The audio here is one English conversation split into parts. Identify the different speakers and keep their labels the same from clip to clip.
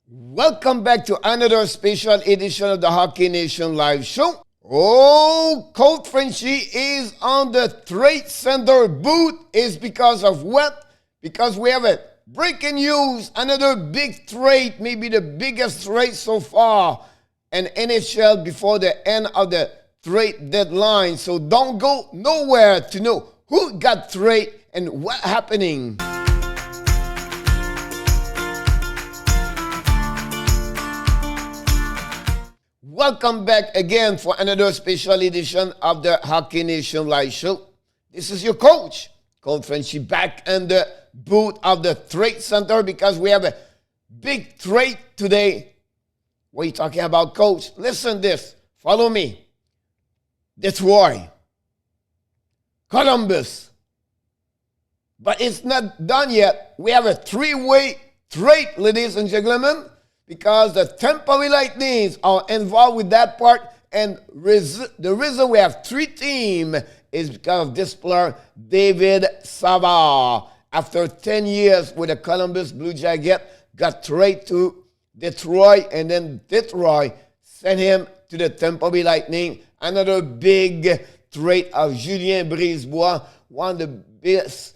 Speaker 1: Welcome back to another special edition of the Hockey Nation Live Show. Oh, Coach Frenchy is on the trade center booth. Is because of what? Because we have a breaking news, another big trade, maybe the biggest trade so far in NHL before the end of the trade deadline. So don't go nowhere to know who got traded and what happening. Welcome back again for another special edition of the Hockey Nation Live Show. This is your coach, Coach Frenchy, back in the booth of the trade center because we have a big trade today. What are you talking about, Coach? Listen this. Follow me. Detroit. Columbus. But it's not done yet. We have a three-way trade, ladies and gentlemen, because the Tampa Bay Lightning are involved with that part. And the reason we have three teams is because of this player, David Savard. After 10 years with the Columbus Blue Jackets, got traded to Detroit, and then Detroit sent him to the Tampa Bay Lightning. Another big trade of Julien Brisebois, one of the best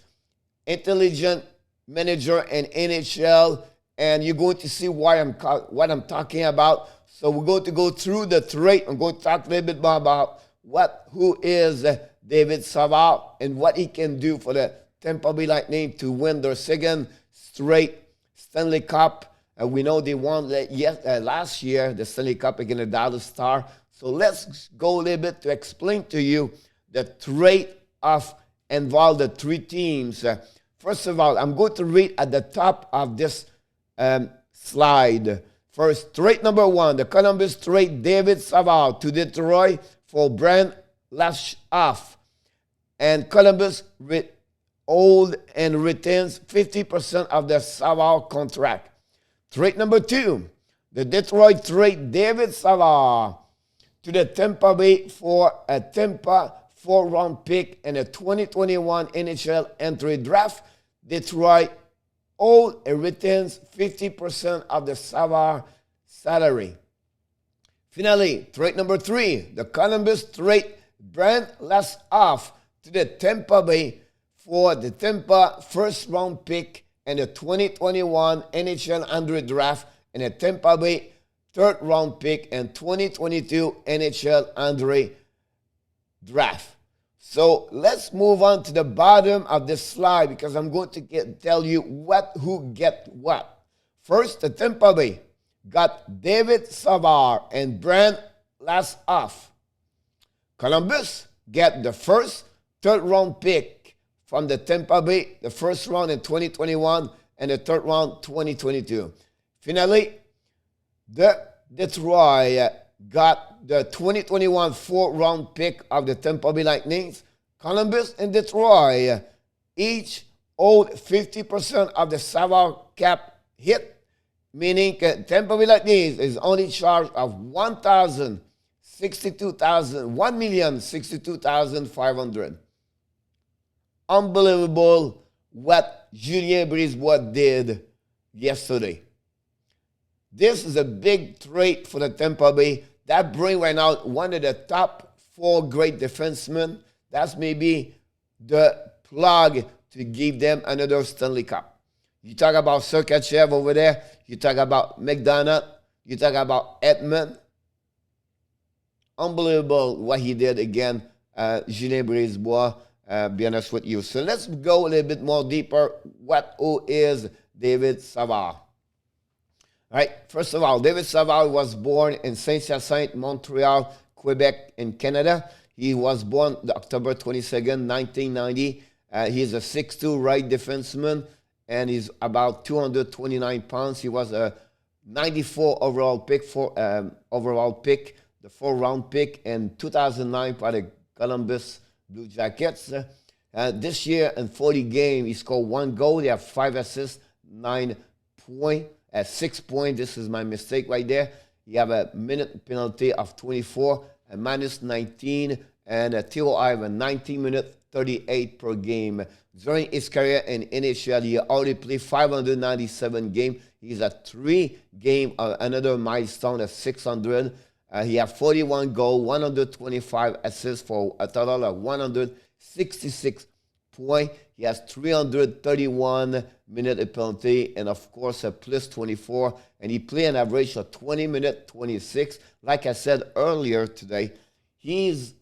Speaker 1: intelligent manager in NHL. And you're going to see what I'm talking about. So we're going to go through the trade. I'm going to talk a little bit more about who is David Savard and what he can do for the Tampa Bay Lightning to win their second straight Stanley Cup. We know they won last year, the Stanley Cup against the Dallas Stars. So let's go a little bit to explain to you the trade of involve the three teams. First of all, I'm going to read at the top of this slide. First, trade number one, the Columbus trade David Savard to Detroit for Brand Lashoff. And Columbus hold and retains 50% of the Savard contract. Trade number two, the Detroit trade David Savard to the Tampa Bay for a Tampa 4th-round pick and a 2021 NHL entry draft. Detroit owns and retains 50% of the Savard salary. Finally, trade number three, the Columbus trade Brand Lashoff to the Tampa Bay for the Tampa 1st-round pick and the 2021 NHL entry draft and a Tampa Bay 3rd-round pick and 2022 NHL entry draft. So let's move on to the bottom of the slide because I'm going to tell you who get what. First, the Tampa Bay got David Savard and Brand Lashoff. Columbus get the first, 3rd-round pick from the Tampa Bay, the 1st round in 2021 and the 3rd round 2022. Finally, the Detroit got the 2021 4th-round pick of the Tampa Bay Lightning. Columbus and Detroit each owed 50% of the Savard cap hit, meaning Tampa Bay Lightning is only charged of $1,062,500. Unbelievable what Julien Brisebois did yesterday. This is a big trade for the Tampa Bay. That brings right now one of the top 4 great defensemen. That's maybe the plug to give them another Stanley Cup. You talk about Sergachev over there. You talk about McDonough. You talk about Edmund. Unbelievable what he did again, Julien Brisebois, be honest with you. So let's go a little bit more deeper. Who is David Savard? All right, first of all, David Savard was born in Saint-Hyacinthe, Montreal, Quebec, in Canada. He was born October 22nd, 1990. He's a 6'2" right defenseman, and he's about 229 pounds. He was a 94 overall pick, the 4th-round pick in 2009 by the Columbus Blue Jackets. This year in 40 games, he scored 1 goal. He had 5 assists, 9 points. At 6 points, this is my mistake right there. You have a minute penalty of 24, a minus 19, and a TOI of a 19 minute 38 per game. During his career in NHL, he already played 597 games. He's at 3 game, another milestone of 600. He has 41 goals, 125 assists for a total of 166 points. He has 331 minute of penalty and, of course, a plus 24. And he played an average of 20 minutes, 26. Like I said earlier today, he's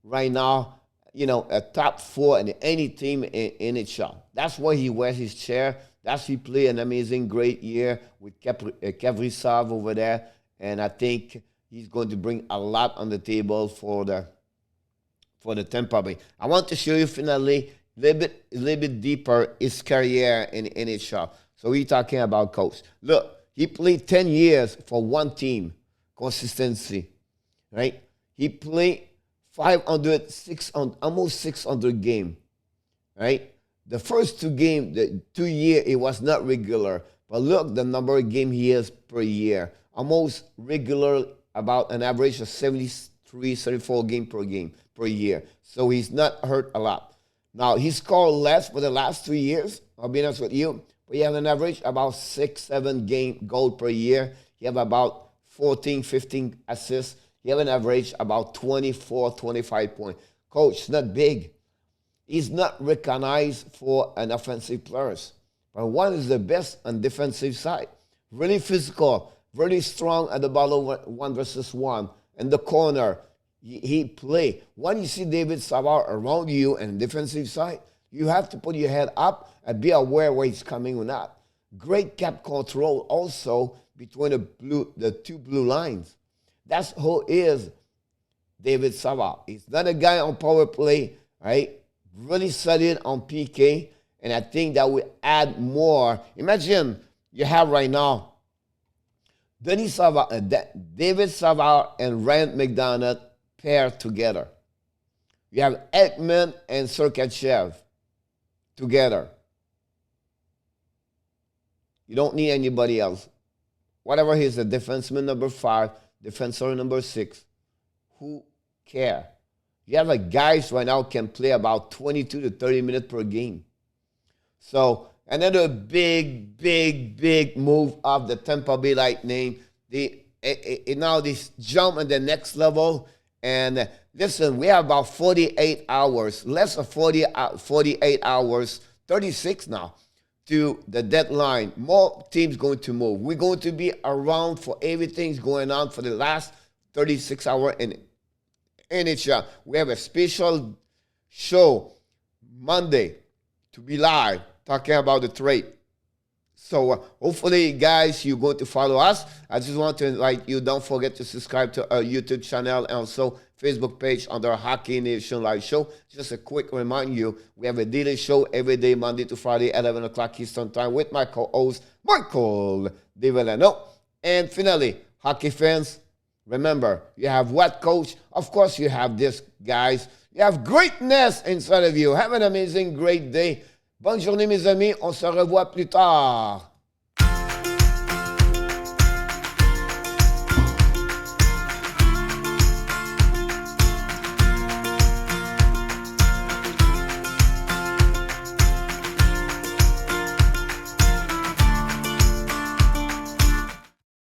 Speaker 1: right now, a top 4 in any team in NHL. That's why he wears his chair. That's he played an amazing, great year with David Savard over there. And I think he's going to bring a lot on the table for the Tampa Bay. I want to show you finally a little bit deeper his career in NHL. So we're talking about coach. Look, he played 10 years for one team, consistency, right? He played 500, 600, almost 600 games, right? The first 2 games, the 2 years, it was not regular. But look, the number of games he has per year. Almost regular, about an average of 73, 74 games per year. So he's not hurt a lot. Now, he scored less for the last 3 years, I'll be honest with you. But he has an average about 6, 7 goals per year. He have about 14, 15 assists. He have an average about 24, 25 points. Coach, not big. He's not recognized for an offensive player. But one is the best on defensive side. Really physical, really strong at the bottom 1-versus-1. In the corner, he play. When you see David Savard around you and defensive side, you have to put your head up and be aware where he's coming or not. Great cap control also between the 2 blue lines. That's who is David Savard. He's not a guy on power play, right? Really solid on PK, and I think that will add more. Imagine you have right now David Savard and Ryan McDonough paired together. You have Ekman and Sergachev together. You don't need anybody else. Whatever he's a defenseman number 5, defensor number 6, who care? You have like guys right now can play about 22 to 30 minutes per game. So another big move of the Tampa Bay Lightning. Now this jump at the next level. And listen, we have about 48 hours, less than 48 hours, 36 now, to the deadline. More teams going to move. We're going to be around for everything's going on for the last 36 hours in NHL. We have a special show Monday to be live talking about the trade. So hopefully, guys, you're going to follow us. I just want to invite you, don't forget to subscribe to our YouTube channel and also Facebook page under Hockey Nation Live Show. Just a quick reminder you, we have a daily show every day, Monday to Friday, 11 o'clock Eastern Time with my co-host, Michael DeVillano. And finally, hockey fans, remember, you have what, coach? Of course, you have this, guys. You have greatness inside of you. Have an amazing, great day. Bonne journée, mes amis. On se revoit plus tard.